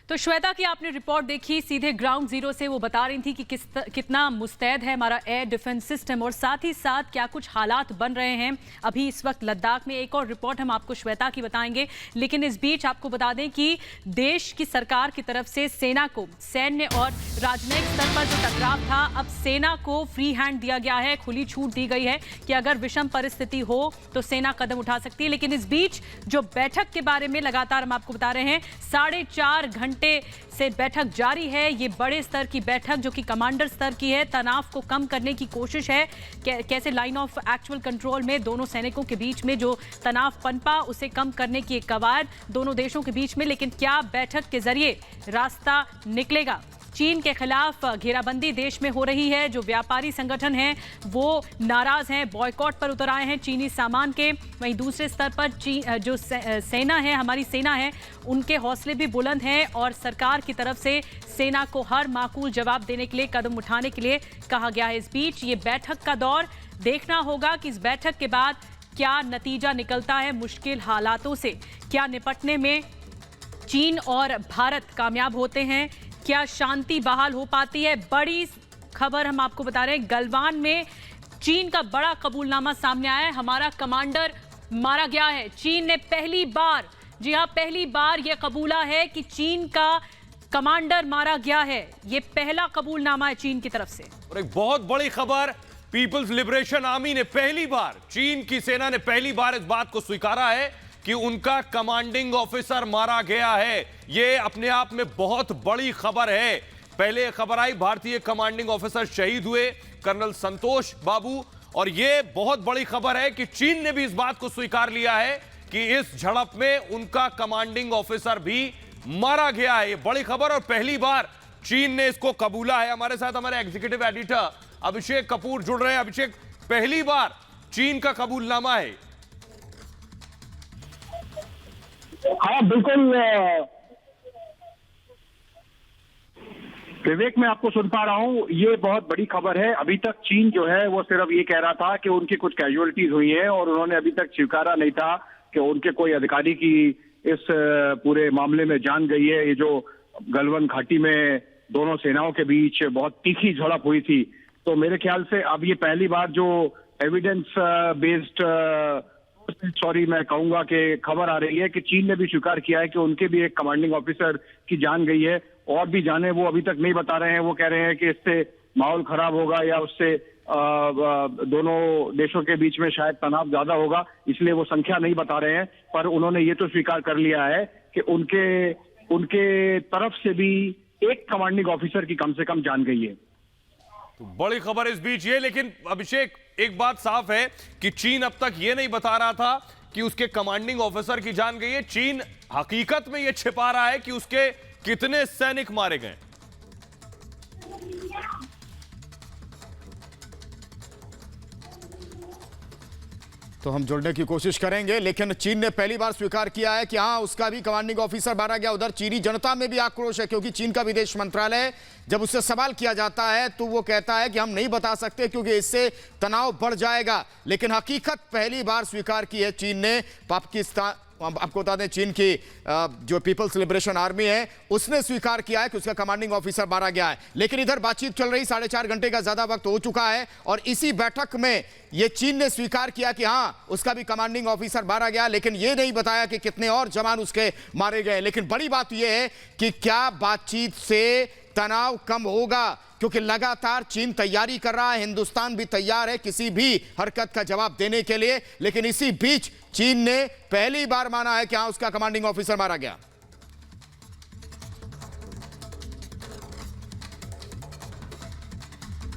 तो श्वेता की आपने रिपोर्ट देखी सीधे ग्राउंड जीरो से, वो बता रही थी कि कितना मुस्तैद है हमारा एयर डिफेंस सिस्टम और साथ ही साथ क्या कुछ हालात बन रहे हैं अभी इस वक्त लद्दाख में। एक और रिपोर्ट हम आपको श्वेता की बताएंगे, लेकिन इस बीच आपको बता दें कि देश की सरकार की तरफ से सेना को सैन्य और राजनयिक स्तर पर जो टकराव था, अब सेना को फ्री हैंड दिया गया है, खुली छूट दी गई है कि अगर विषम परिस्थिति हो तो सेना कदम उठा सकती है। लेकिन इस बीच जो बैठक के बारे में लगातार हम आपको बता रहे हैं, 4.5 घंटे से बैठक जारी है। ये बड़े स्तर की बैठक जो कि कमांडर स्तर की है, तनाव को कम करने की कोशिश है। कैसे लाइन ऑफ एक्चुअल कंट्रोल में दोनों सैनिकों के बीच में जो तनाव पनपा, उसे कम करने की एक कवायद दोनों देशों के बीच में। लेकिन क्या बैठक के जरिए रास्ता निकलेगा? चीन के खिलाफ घेराबंदी देश में हो रही है। जो व्यापारी संगठन हैं वो नाराज हैं, बॉयकॉट पर उतर आए हैं चीनी सामान के। वहीं दूसरे स्तर पर जो सेना है, हमारी सेना है, उनके हौसले भी बुलंद हैं और सरकार की तरफ से सेना को हर माकूल जवाब देने के लिए कदम उठाने के लिए कहा गया है। इस बीच ये बैठक का दौर, देखना होगा कि इस बैठक के बाद क्या नतीजा निकलता है। मुश्किल हालातों से क्या निपटने में चीन और भारत कामयाब होते हैं, क्या शांति बहाल हो पाती है? बड़ी खबर हम आपको बता रहे हैं, गलवान में चीन का बड़ा कबूलनामा सामने आया है। हमारा कमांडर मारा गया है। चीन ने पहली बार, जी हां, पहली बार यह कबूला है कि चीन का कमांडर मारा गया है। यह पहला कबूलनामा है चीन की तरफ से। और एक बहुत बड़ी खबर, पीपल्स लिबरेशन आर्मी ने पहली बार, चीन की सेना ने पहली बार इस बात को स्वीकारा है कि उनका कमांडिंग ऑफिसर मारा गया है। यह अपने आप में बहुत बड़ी खबर है। पहले खबर आई भारतीय कमांडिंग ऑफिसर शहीद हुए, कर्नल संतोष बाबू, और यह बहुत बड़ी खबर है कि चीन ने भी इस बात को स्वीकार लिया है कि इस झड़प में उनका कमांडिंग ऑफिसर भी मारा गया है। यह बड़ी खबर और पहली बार चीन ने इसको कबूला है। हमारे साथ हमारे एग्जीक्यूटिव एडिटर अभिषेक कपूर जुड़ रहे हैं। अभिषेक, पहली बार चीन का कबूलनामा है। हाँ बिल्कुल विवेक, मैं आपको सुन पा रहा हूँ। ये बहुत बड़ी खबर है। अभी तक चीन जो है वो सिर्फ ये कह रहा था कि उनकी कुछ कैजुअलिटीज हुई है और उन्होंने अभी तक स्वीकारा नहीं था कि उनके कोई अधिकारी की इस पूरे मामले में जान गई है। ये जो गलवान घाटी में दोनों सेनाओं के बीच बहुत तीखी झड़प हुई थी, तो मेरे ख्याल से अब ये पहली बार जो एविडेंस बेस्ड मैं कहूंगा कि खबर आ रही है कि चीन ने भी स्वीकार किया है कि उनके भी एक कमांडिंग ऑफिसर की जान गई है। और भी जाने वो अभी तक नहीं बता रहे हैं। वो कह रहे हैं कि इससे माहौल खराब होगा या उससे दोनों देशों के बीच में शायद तनाव ज्यादा होगा, इसलिए वो संख्या नहीं बता रहे हैं। पर उन्होंने ये तो स्वीकार कर लिया है कि उनके तरफ से भी एक कमांडिंग ऑफिसर की कम से कम जान गई है। तो बड़ी खबर इस बीच ये, लेकिन अभिषेक एक बात साफ है कि चीन अब तक ये नहीं बता रहा था कि उसके कमांडिंग ऑफिसर की जान गई है। चीन हकीकत में ये छिपा रहा है कि उसके कितने सैनिक मारे गए। तो हम जुड़ने की कोशिश करेंगे, लेकिन चीन ने पहली बार स्वीकार किया है कि हाँ, उसका भी कमांडिंग ऑफिसर मारा गया। उधर चीनी जनता में भी आक्रोश है, क्योंकि चीन का विदेश मंत्रालय जब उससे सवाल किया जाता है तो वो कहता है कि हम नहीं बता सकते क्योंकि इससे तनाव बढ़ जाएगा। लेकिन हकीकत पहली बार स्वीकार की है चीन ने। पाकिस्तान, आपको बता दें, चीन की जो पीपल्स लिबरेशन आर्मी है उसने स्वीकार किया है कि उसका कमांडिंग ऑफिसर मारा गया है। लेकिन इधर बातचीत चल रही, 4.5 घंटे का ज्यादा वक्त हो चुका है और इसी बैठक में ये चीन ने स्वीकार किया कि हाँ, उसका भी कमांडिंग ऑफिसर मारा गया, लेकिन ये नहीं बताया कि कितने और जवान उसके मारे गए। लेकिन बड़ी बात यह है कि क्या बातचीत से तनाव कम होगा, क्योंकि लगातार चीन तैयारी कर रहा है, हिंदुस्तान भी तैयार है किसी भी हरकत का जवाब देने के लिए। लेकिन इसी बीच चीन ने पहली बार माना है कि हाँ, उसका कमांडिंग ऑफिसर मारा गया।